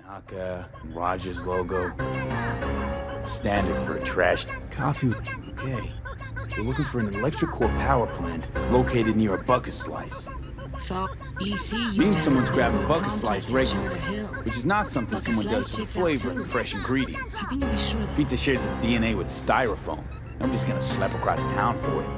Naka and Rogers logo. Standard for a trash coffee. Okay. We're looking for an electric core power plant located near a bucket slice. So, EC Means someone's grabbing bucket slice regularly, which is not something someone does for the flavor and fresh ingredients. How can you be sure that Pizza shares its DNA with styrofoam. Nobody's gonna schlep across town for it.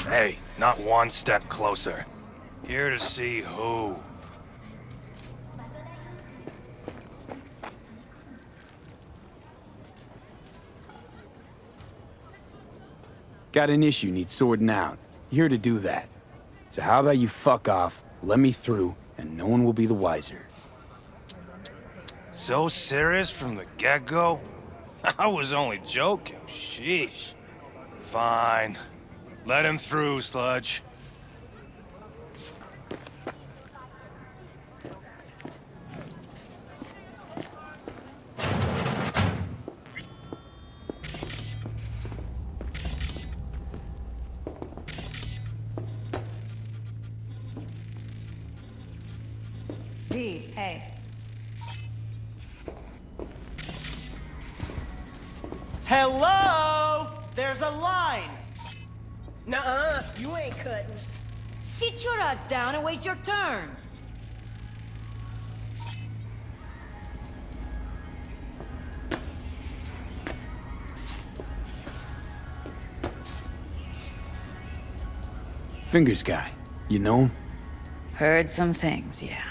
Hey, not one step closer. Here to see who. Got an issue needs sorting out. Here to do that. So how about you fuck off, let me through, and no one will be the wiser. So serious from the get-go? I was only joking, sheesh. Fine. Let him through, Sludge. V, hey. Hello? There's a line. Nuh-uh, you ain't cutting. Sit your ass down and wait your turn. Fingers guy, you know him? Heard some things, yeah.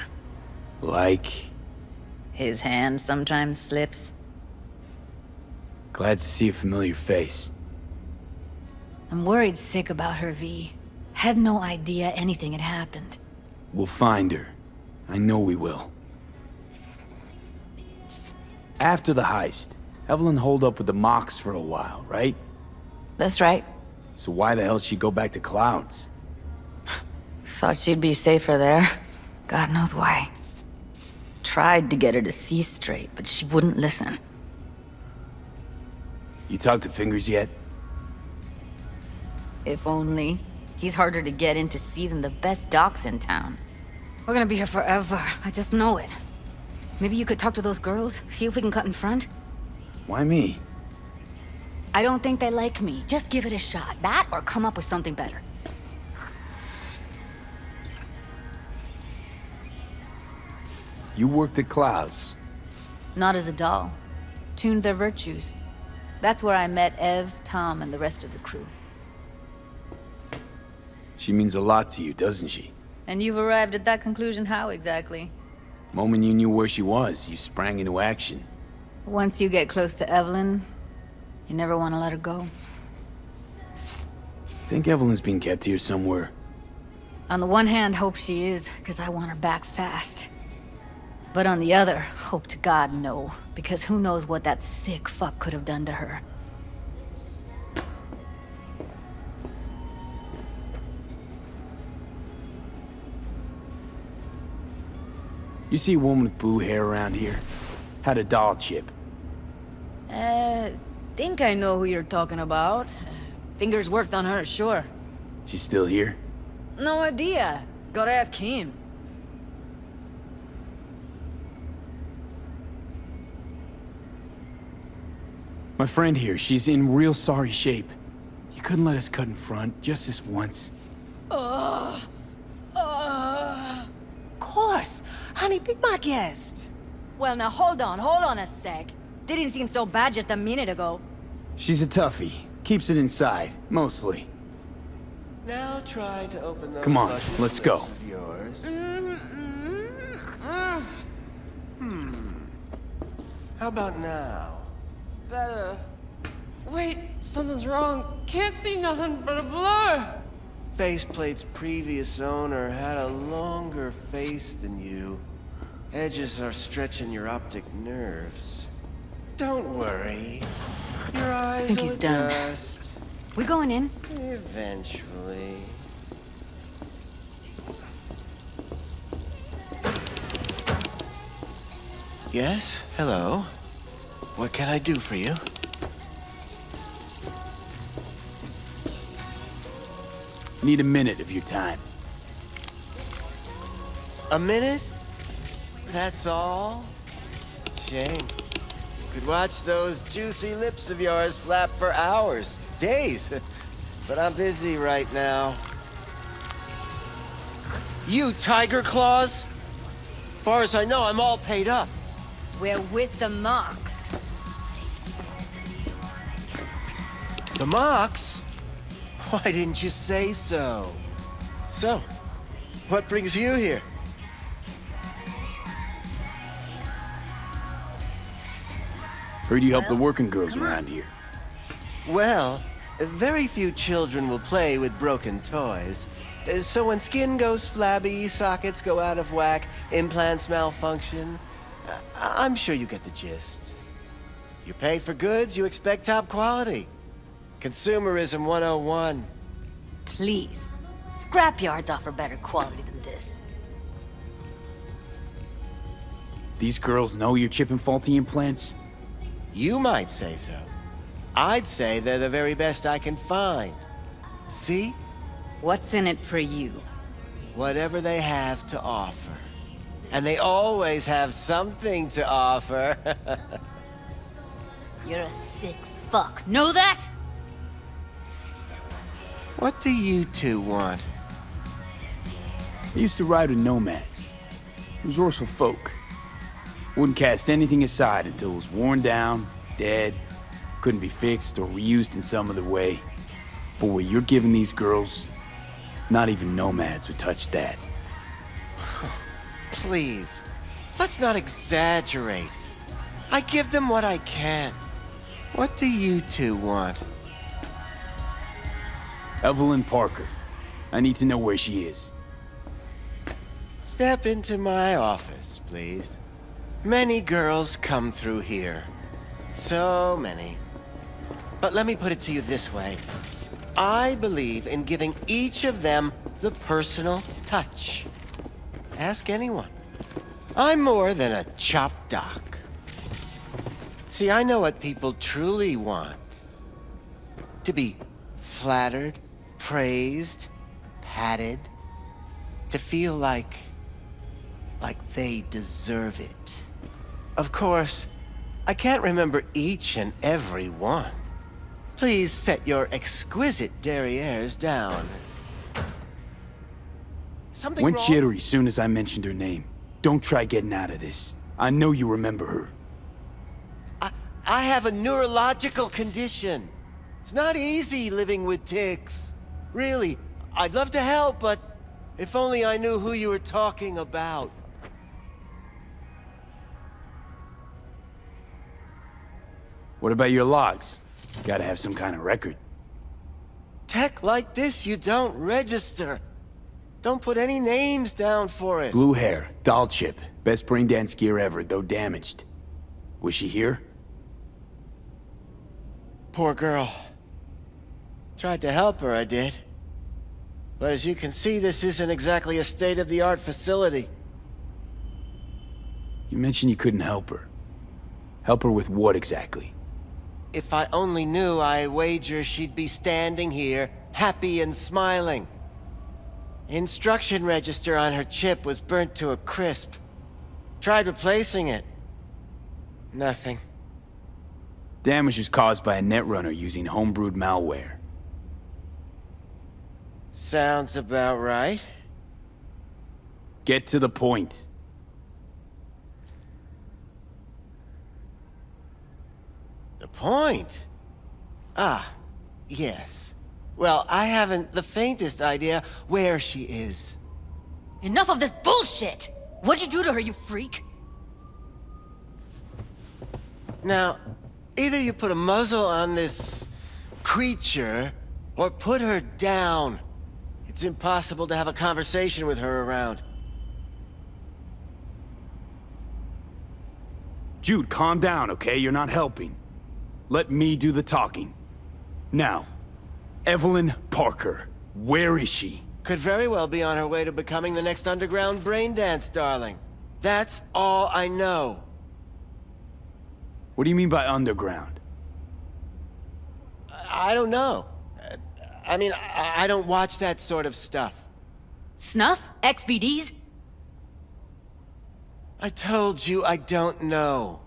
Like? His hand sometimes slips. Glad to see a familiar face. I'm worried sick about her, V. Had no idea anything had happened. We'll find her. I know we will. After the heist, Evelyn holed up with the Mox for a while, right? That's right. So why the hell did she go back to Clouds? Thought she'd be safer there. God knows why. Tried to get her to see straight, but she wouldn't listen. You talked to Fingers yet? If only. He's harder to get in to see than the best docs in town. We're gonna be here forever. I just know it. Maybe you could talk to those girls, see if we can cut in front? Why me? I don't think they like me. Just give it a shot. That or come up with something better. You worked at Clouds. Not as a doll. Tuned their virtues. That's where I met Ev, Tom, and the rest of the crew. She means a lot to you, doesn't she? And you've arrived at that conclusion how exactly? Moment you knew where she was, you sprang into action. Once you get close to Evelyn, you never want to let her go. Think Evelyn's being kept here somewhere. On the one hand, hope she is, because I want her back fast. But on the other, hope to God no, because who knows what that sick fuck could have done to her. You see a woman with blue hair around here? Had a doll chip. Think I know who you're talking about. Fingers worked on her, sure. She's still here? No idea. Gotta ask him. My friend here, she's in real sorry shape. You couldn't let us cut in front, just this once. Of course. Honey, be my guest. Well, now hold on a sec. Didn't seem so bad just a minute ago. She's a toughie. Keeps it inside, mostly. Now try to open those Come on, luscious let's go. lips of yours. How about now? Better. Wait, something's wrong. Can't see nothing but a blur. Faceplate's previous owner had a longer face than you. Edges are stretching your optic nerves. Don't worry. Your eyes think will he's done. adjust. We going in? Eventually. Yes? Hello? What can I do for you? Need a minute of your time. A minute? That's all? Shame. Could watch those juicy lips of yours flap for hours, days. But I'm busy right now. You Tiger Claws? Far as I know, I'm all paid up. We're with the Mox. The Mox? Why didn't you say so? So, what brings you here? Heard you help the working girls around here. Well, very few children will play with broken toys. So when skin goes flabby, sockets go out of whack, implants malfunction, I'm sure you get the gist. You pay for goods, you expect top quality. Consumerism 101. Please. Scrapyards offer better quality than this. These girls know you're chipping faulty implants? You might say so. I'd say they're the very best I can find. See? What's in it for you? Whatever they have to offer. And they always have something to offer. You're a sick fuck. Know that? What do you two want? I used to ride with nomads. Resourceful folk. Wouldn't cast anything aside until it was worn down, dead, couldn't be fixed or reused in some other way. But what you're giving these girls, not even nomads would touch that. Please, let's not exaggerate. I give them what I can. What do you two want? Evelyn Parker. I need to know where she is. Step into my office, please. Many girls come through here. So many. But let me put it to you this way. I believe in giving each of them the personal touch. Ask anyone. I'm more than a chop doc. See, I know what people truly want. To be flattered, praised, patted. To feel like they deserve it. Of course, I can't remember each and every one. Please set your exquisite derrieres down. Something Went wrong? jittery soon as I mentioned her name. Don't try getting out of this. I know you remember her. I have a neurological condition. It's not easy living with tics. Really, I'd love to help, but if only I knew who you were talking about. What about your logs? Gotta have some kind of record. Tech like this, you don't register. Don't put any names down for it. Blue hair, doll chip. Best brain dance gear ever, though damaged. Was she here? Poor girl. Tried to help her, I did. But as you can see, this isn't exactly a state-of-the-art facility. You mentioned you couldn't help her. Help her with what exactly? If I only knew, I wager she'd be standing here, happy and smiling. Instruction register on her chip was burnt to a crisp. Tried replacing it. Nothing. Damage was caused by a netrunner using homebrewed malware. Sounds about right. Get to the point. The point? Ah, yes. Well, I haven't the faintest idea where she is. Enough of this bullshit! What'd you do to her, you freak? Now, either you put a muzzle on this creature, or put her down. It's impossible to have a conversation with her around. Jude, calm down, okay? You're not helping. Let me do the talking. Now, Evelyn Parker, where is she? Could very well be on her way to becoming the next underground braindance darling. That's all I know. What do you mean by underground? I don't know. I mean, I don't watch that sort of stuff. Snuff? XBDs? I told you I don't know.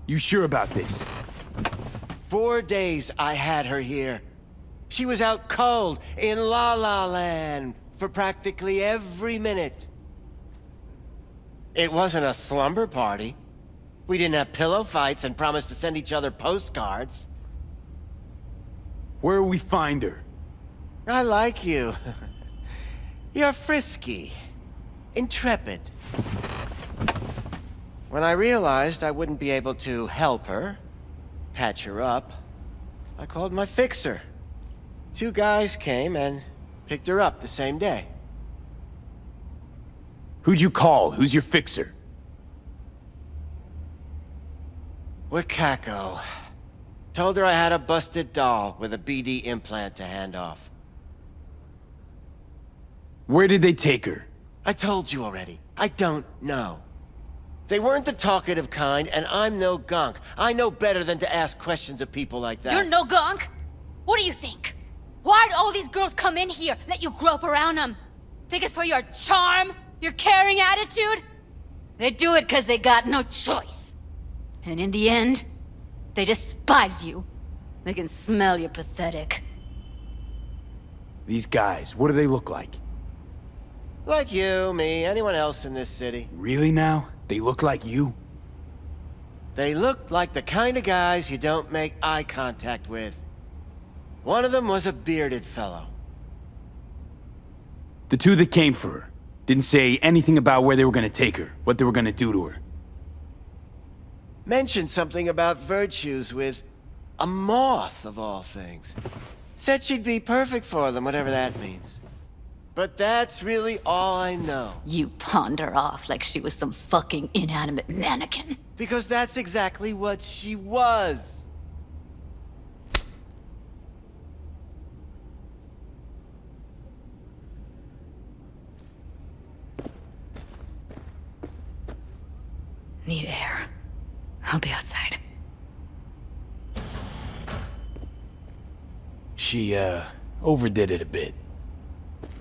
You sure about this? 4 days I had her here. She was out cold in La La Land for practically every minute. It wasn't a slumber party. We didn't have pillow fights and promised to send each other postcards. Where will we find her? I like you. You're frisky, intrepid. When I realized I wouldn't be able to help her, patch her up, I called my fixer. 2 guys came and picked her up the same day. Who'd you call? Who's your fixer? Wakako. Told her I had a busted doll with a BD implant to hand off. Where did they take her? I told you already. I don't know. They weren't the talkative kind, and I'm no gonk. I know better than to ask questions of people like that. You're no gonk? What do you think? Why'd all these girls come in here, let you grope around them? Think it's for your charm? Your caring attitude? They do it because they got no choice. And in the end, they despise you. They can smell you're pathetic. These guys, what do they look like? Like you, me, anyone else in this city. Really now? They look like you? They look like the kind of guys you don't make eye contact with. One of them was a bearded fellow. The 2 that came for her didn't say anything about where they were gonna take her, what they were gonna do to her. Mentioned something about virtues with a moth, of all things. Said she'd be perfect for them, whatever that means. But that's really all I know. You pawned her off like she was some fucking inanimate mannequin. Because that's exactly what she was. Need air. I'll be outside. She, overdid it a bit.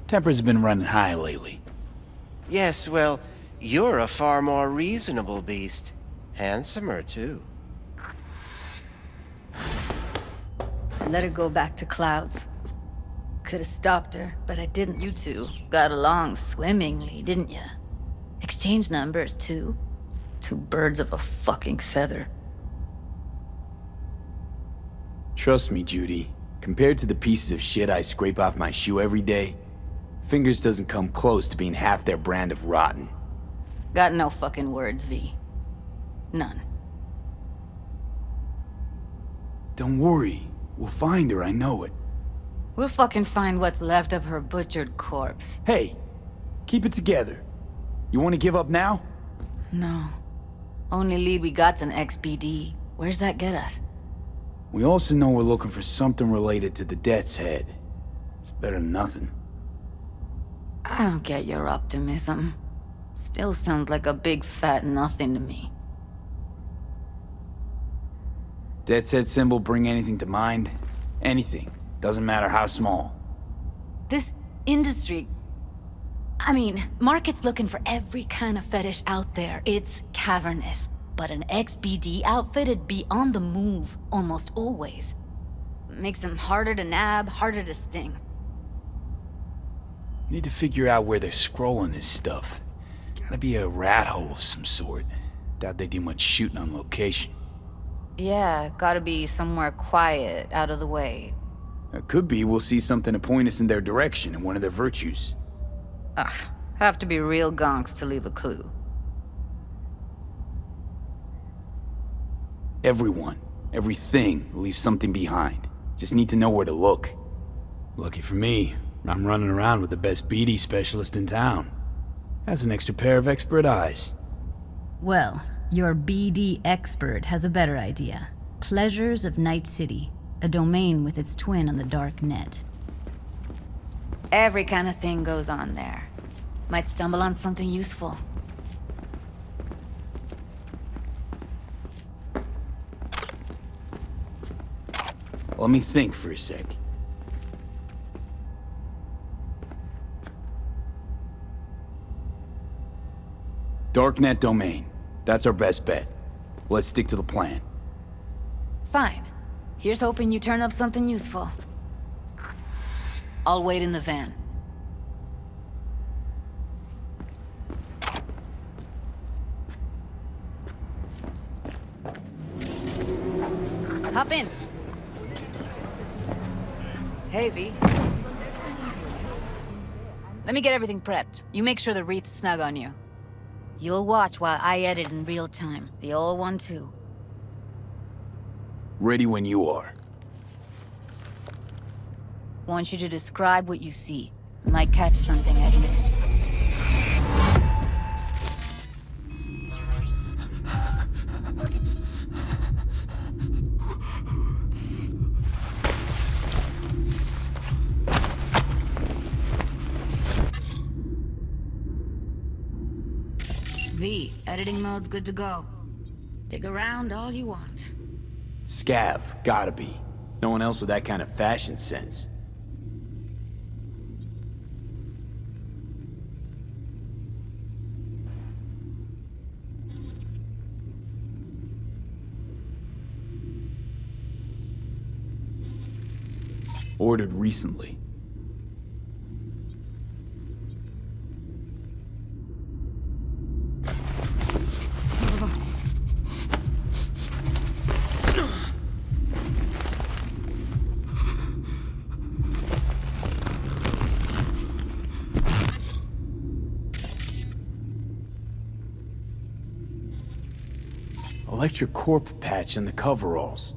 Temper's been running high lately. Yes, well, you're a far more reasonable beast. Handsomer, too. Let her go back to Clouds. Could have stopped her, but I didn't. You two got along swimmingly, didn't ya? Exchanged numbers, too. 2 birds of a fucking feather. Trust me, Judy. Compared to the pieces of shit I scrape off my shoe every day, Fingers doesn't come close to being half their brand of rotten. Got no fucking words, V. None. Don't worry. We'll find her, I know it. We'll fucking find what's left of her butchered corpse. Hey, keep it together. You want to give up now? No. Only lead we got's an XBD. Where's that get us? We also know we're looking for something related to the Death's Head. It's better than nothing. I don't get your optimism. Still sounds like a big fat nothing to me. Death's Head symbol bring anything to mind? Anything. Doesn't matter how small. This industry... I mean, market's looking for every kind of fetish out there. It's cavernous. But an XBD outfit'd be on the move, almost always. Makes them harder to nab, harder to sting. Need to figure out where they're scrolling this stuff. Gotta be a rat hole of some sort. Doubt they do much shooting on location. Yeah, gotta be somewhere quiet, out of the way. It could be we'll see something to point us in their direction in one of their virtues. Ugh, have to be real gonks to leave a clue. Everyone, everything leaves something behind. Just need to know where to look. Lucky for me, I'm running around with the best BD specialist in town. Has an extra pair of expert eyes. Well, your BD expert has a better idea. Pleasures of Night City, a domain with its twin on the dark net. Every kind of thing goes on there. Might stumble on something useful. Let me think for a sec. Darknet domain. That's our best bet. Let's stick to the plan. Fine. Here's hoping you turn up something useful. I'll wait in the van. Hop in. Hey, V. Let me get everything prepped. You make sure the wreath's snug on you. You'll watch while I edit in real time. The old one, too. Ready when you are. Want you to describe what you see. Might catch something I'd miss. V, editing mode's good to go. Dig around all you want. Scav, gotta be. No one else with that kind of fashion sense. Ordered recently. Electric corp patch in the coveralls.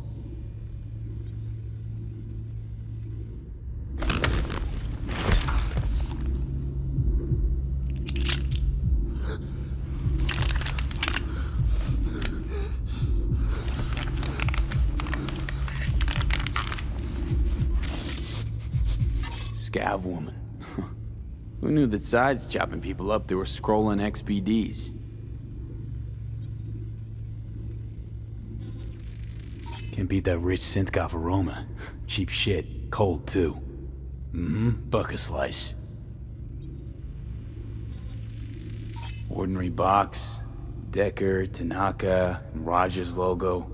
Scav woman. Who knew that sides chopping people up, they were scrolling XBDs? Can't beat that rich synth-goth aroma. Cheap shit. Cold, too. Buck a slice. Ordinary box. Decker, Tanaka, and Rogers logo.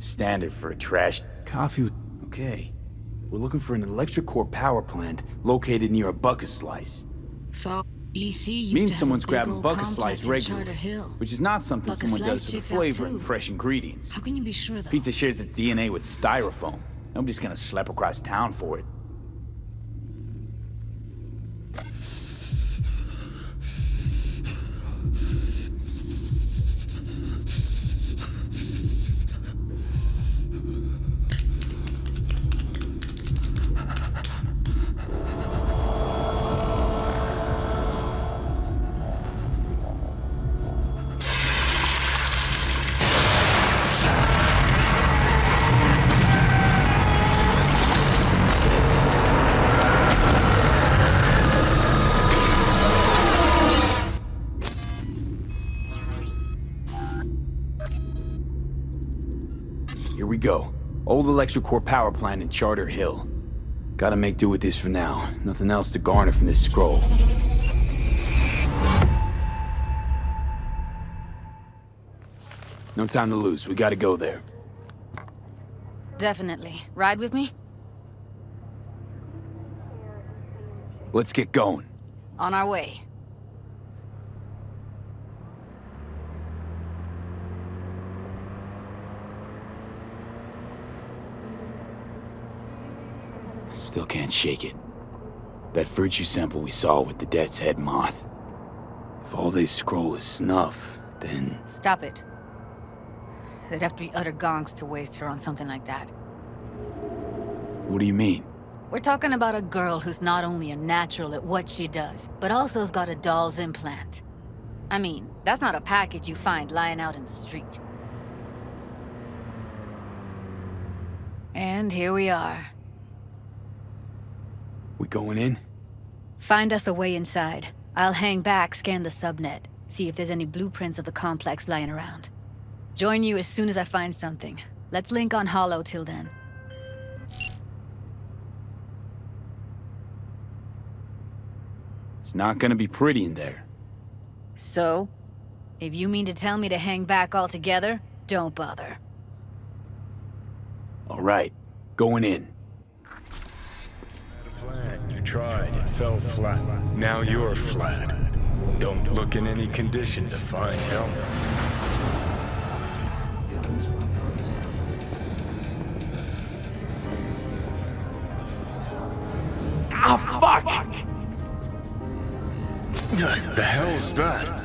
Standard for a trash coffee with... Okay. We're looking for an electric core power plant located near a bucket slice. So, EC used Means to someone's have a big grabbing old bucket complex slice in regularly, Charter Hill. which is not something Bucket someone does slice for the checks out flavor and too. fresh ingredients. How can you be sure, though? Pizza shares its DNA with styrofoam. Nobody's gonna schlep across town for it. Here we go. Old electric core power plant in Charter Hill. Gotta make do with this for now. Nothing else to garner from this scroll. No time to lose. We gotta go there. Definitely. Ride with me? Let's get going. On our way. Still can't shake it. That virtue sample we saw with the Death's Head moth. If all they scroll is snuff, then... Stop it. They'd have to be utter gonks to waste her on something like that. What do you mean? We're talking about a girl who's not only a natural at what she does, but also has got a doll's implant. I mean, that's not a package you find lying out in the street. And here we are. We going in? Find us a way inside. I'll hang back, scan the subnet, see if there's any blueprints of the complex lying around. Join you as soon as I find something. Let's link on Hollow till then. It's not gonna be pretty in there. So? If you mean to tell me to hang back altogether, don't bother. All right, going in. You tried, it fell flat. Now you're flat. Don't look in any condition to find help. Ah, fuck! The hell's that?